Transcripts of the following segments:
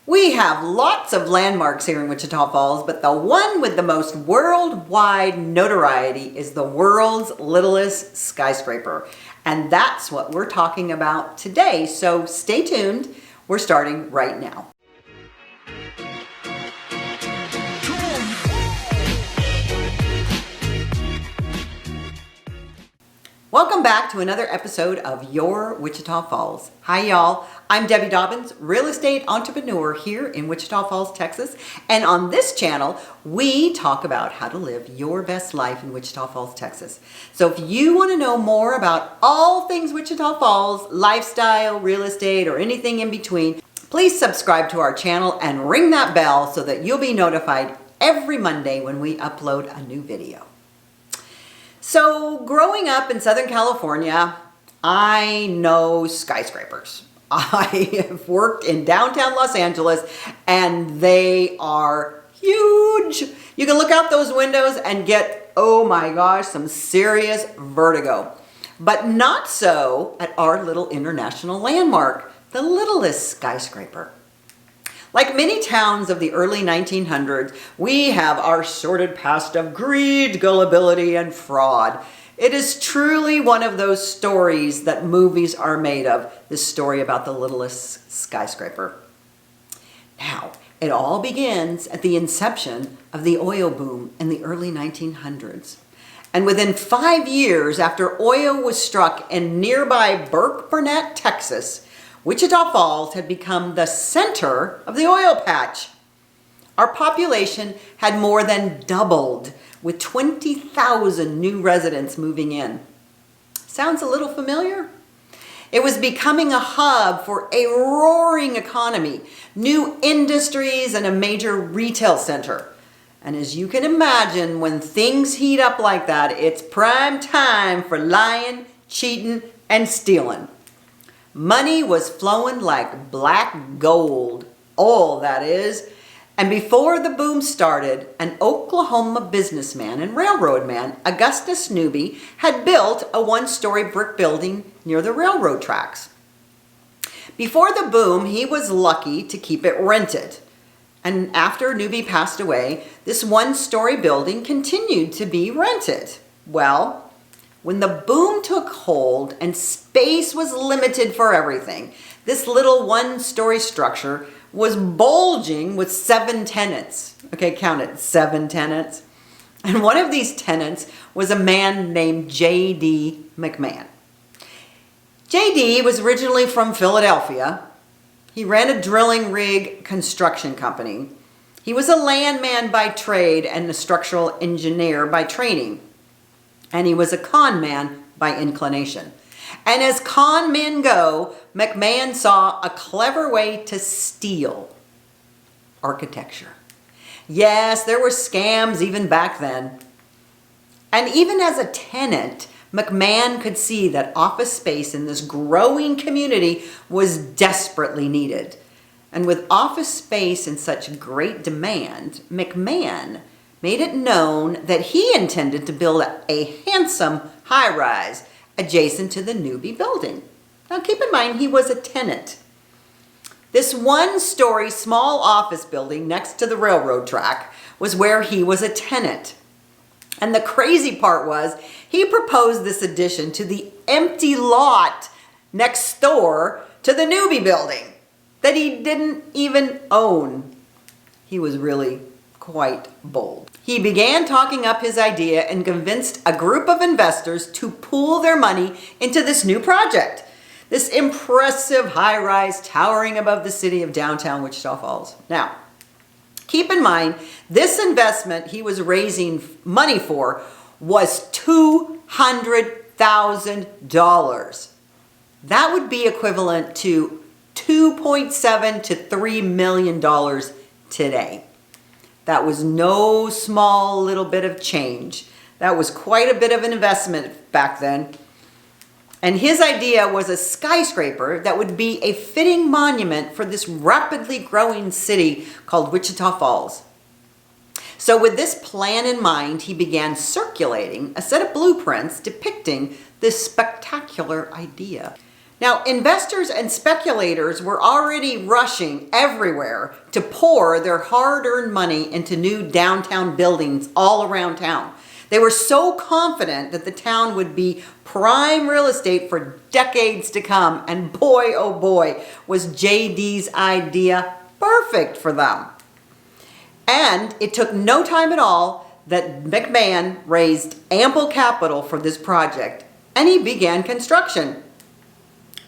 We have lots of landmarks here in Wichita Falls, but the one with the most worldwide notoriety is the world's littlest skyscraper. And that's what we're talking about today. So stay tuned. We're starting right now. Welcome back to another episode of Your Wichita Falls. Hi y'all, I'm Debbie Dobbins, real estate entrepreneur here in Wichita Falls, Texas. And on this channel, we talk about how to live your best life in Wichita Falls, Texas. So if you want to know more about all things Wichita Falls, lifestyle, real estate, or anything in between, please subscribe to our channel and ring that bell so that you'll be notified every Monday when we upload a new video. So growing up in Southern California, I know skyscrapers. I have worked in downtown Los Angeles and they are huge. You can look out those windows and get, oh my gosh, some serious vertigo. But not so at our little international landmark, the Littlest Skyscraper. Like many towns of the early 1900s, we have our sordid past of greed, gullibility, and fraud. It is truly one of those stories that movies are made of, this story about the Littlest Skyscraper. Now, it all begins at the inception of the oil boom in the early 1900s. And within 5 years after oil was struck in nearby Burke-Burnett, Texas, Wichita Falls had become the center of the oil patch. Our population had more than doubled, with 20,000 new residents moving in. Sounds a little familiar? It was becoming a hub for a roaring economy, new industries, and a major retail center. And as you can imagine, when things heat up like that, it's prime time for lying, cheating, and stealing. Money was flowing like black gold, oil that is. And before the boom started, an Oklahoma businessman and railroad man, Augustus Newby, had built a one-story brick building near the railroad tracks. Before the boom, he was lucky to keep it rented. And after Newby passed away, this one-story building continued to be rented. Well, when the boom took hold and space was limited for everything, this little one-story structure was bulging with 7 tenants. Okay, count it, 7 tenants. And one of these tenants was a man named J.D. McMahon. J.D. was originally from Philadelphia. He ran a drilling rig construction company. He was a landman by trade and a structural engineer by training. And he was a con man by inclination. And as con men go, McMahon saw a clever way to steal architecture. Yes, there were scams even back then. And even as a tenant, McMahon could see that office space in this growing community was desperately needed. And with office space in such great demand, McMahon made it known that he intended to build a handsome high-rise adjacent to the Newby building. Now keep in mind, he was a tenant. This one-story small office building next to the railroad track was where he was a tenant. And the crazy part was, he proposed this addition to the empty lot next door to the Newby building that he didn't even own. He was really quite bold. He began talking up his idea and convinced a group of investors to pool their money into this new project. This impressive high-rise towering above the city of downtown Wichita Falls. Now, keep in mind, this investment he was raising money for was $200,000. That would be equivalent to $2.7 to $3 million today. That was no small little bit of change. That was quite a bit of an investment back then. And his idea was a skyscraper that would be a fitting monument for this rapidly growing city called Wichita Falls. So with this plan in mind, he began circulating a set of blueprints depicting this spectacular idea. Now, investors and speculators were already rushing everywhere to pour their hard-earned money into new downtown buildings all around town. They were so confident that the town would be prime real estate for decades to come, and boy, oh boy, was JD's idea perfect for them. And it took no time at all that McMahon raised ample capital for this project, and he began construction.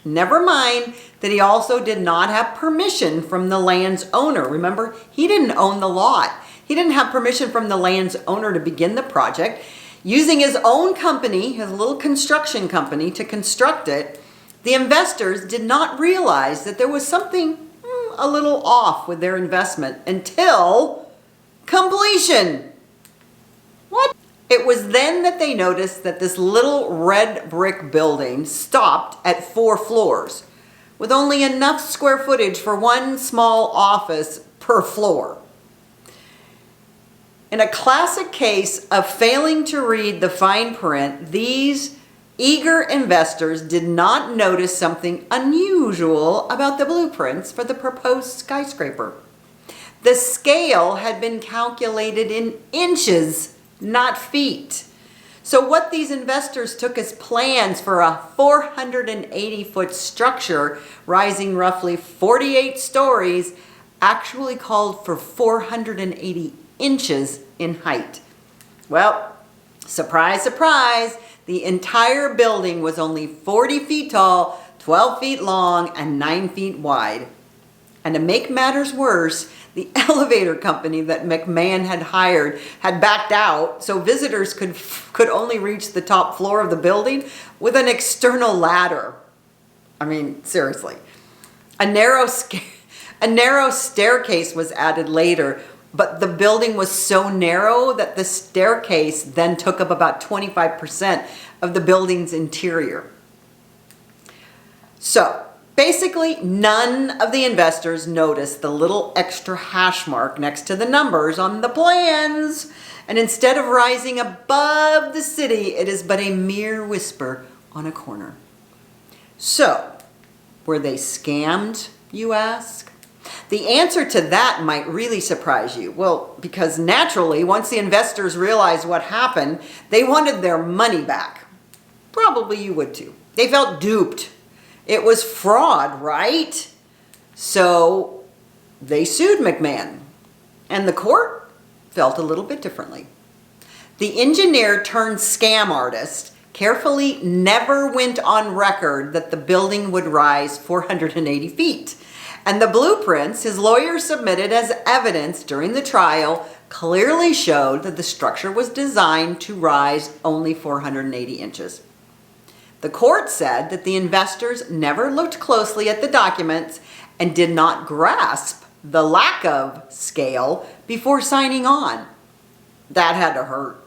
Never mind that he also did not have permission from the land's owner. Remember, he didn't own the lot. He didn't have permission from the land's owner to begin the project. Using his own company, his little construction company, to construct it, the investors did not realize that there was something a little off with their investment until completion. What? It was then that they noticed that this little red brick building stopped at 4 floors, with only enough square footage for one small office per floor. In a classic case of failing to read the fine print, these eager investors did not notice something unusual about the blueprints for the proposed skyscraper. The scale had been calculated in inches, not feet. So what these investors took as plans for a 480-foot structure rising roughly 48 stories actually called for 480 inches in height. Well, surprise, surprise, the entire building was only 40 feet tall, 12 feet long, and 9 feet wide. And to make matters worse, the elevator company that McMahon had hired had backed out, so visitors could only reach the top floor of the building with an external ladder. I mean, seriously. A narrow staircase was added later, but the building was so narrow that the staircase then took up about 25% of the building's interior. So, basically, none of the investors noticed the little extra hash mark next to the numbers on the plans. And instead of rising above the city, it is but a mere whisper on a corner. So, were they scammed, you ask? The answer to that might really surprise you. Well, because naturally, once the investors realized what happened, they wanted their money back. Probably you would too. They felt duped. It was fraud, right? So they sued McMahon, and the court felt a little bit differently. The engineer turned scam artist carefully never went on record that the building would rise 480 feet. And the blueprints his lawyer submitted as evidence during the trial clearly showed that the structure was designed to rise only 480 inches. The court said that the investors never looked closely at the documents and did not grasp the lack of scale before signing on. That had to hurt.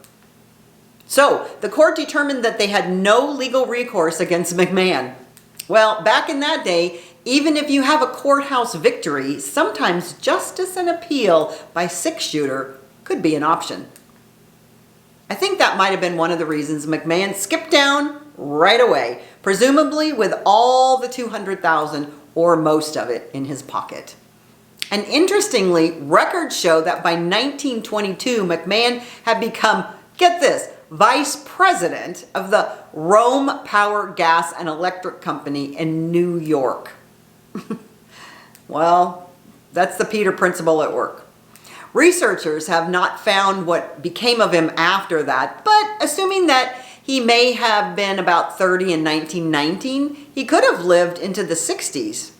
So the court determined that they had no legal recourse against McMahon. Well, back in that day, even if you have a courthouse victory, sometimes justice and appeal by six-shooter could be an option. I think that might have been one of the reasons McMahon skipped down right away, presumably with all the $200,000 or most of it in his pocket. And interestingly, records show that by 1922, McMahon had become, get this, vice president of the Rome Power Gas and Electric Company in New York. Well, that's the Peter Principle at work. Researchers have not found what became of him after that, but assuming that he may have been about 30 in 1919, he could have lived into the 60s.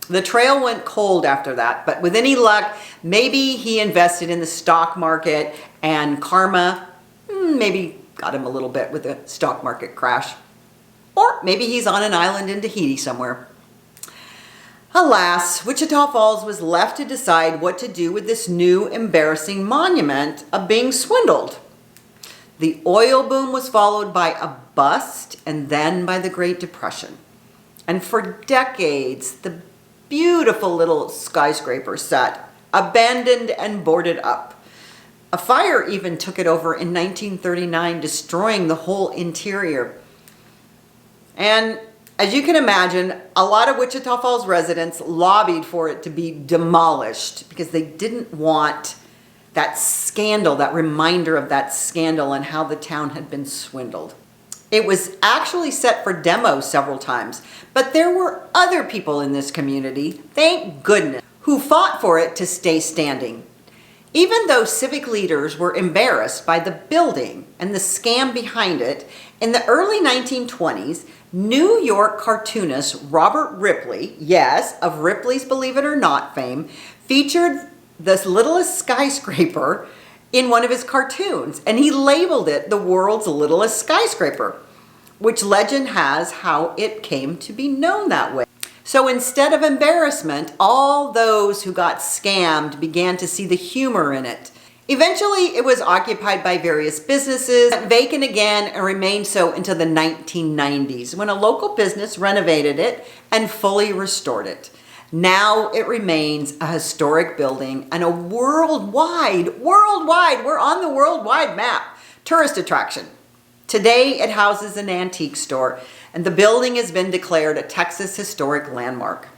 The trail went cold after that, but with any luck, maybe he invested in the stock market and karma maybe got him a little bit with the stock market crash. Or maybe he's on an island in Tahiti somewhere. Alas, Wichita Falls was left to decide what to do with this new embarrassing monument of being swindled. The oil boom was followed by a bust and then by the Great Depression. And for decades, the beautiful little skyscraper sat abandoned and boarded up. A fire even took it over in 1939, destroying the whole interior. And As you can imagine, a lot of Wichita Falls residents lobbied for it to be demolished because they didn't want that scandal, that reminder of that scandal and how the town had been swindled. It was actually set for demo several times, but there were other people in this community, thank goodness, who fought for it to stay standing. Even though civic leaders were embarrassed by the building and the scam behind it, in the early 1920s, New York cartoonist Robert Ripley, yes, of Ripley's Believe It or Not fame, featured this Littlest Skyscraper in one of his cartoons, and he labeled it the world's littlest skyscraper, which legend has how it came to be known that way. So instead of embarrassment, all those who got scammed began to see the humor in it. Eventually, it was occupied by various businesses, vacant again, and remained so until the 1990s, when a local business renovated it and fully restored it. Now it remains a historic building and a worldwide, we're on the worldwide map, tourist attraction. Today it houses an antique store, and the building has been declared a Texas Historic Landmark.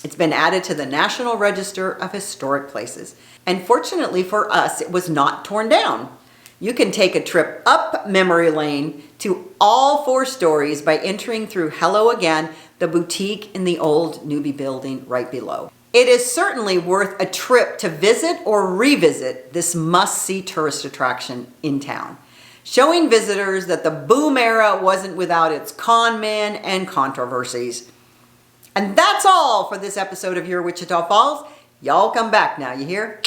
It's been added to the National Register of Historic Places. And fortunately for us, it was not torn down. You can take a trip up memory lane to all 4 stories by entering through Hello Again, the boutique in the old Newby building right below. It is certainly worth a trip to visit or revisit this must-see tourist attraction in town, showing visitors that the boom era wasn't without its con men and controversies. And that's all for this episode of Your Wichita Falls. Y'all come back now, you hear?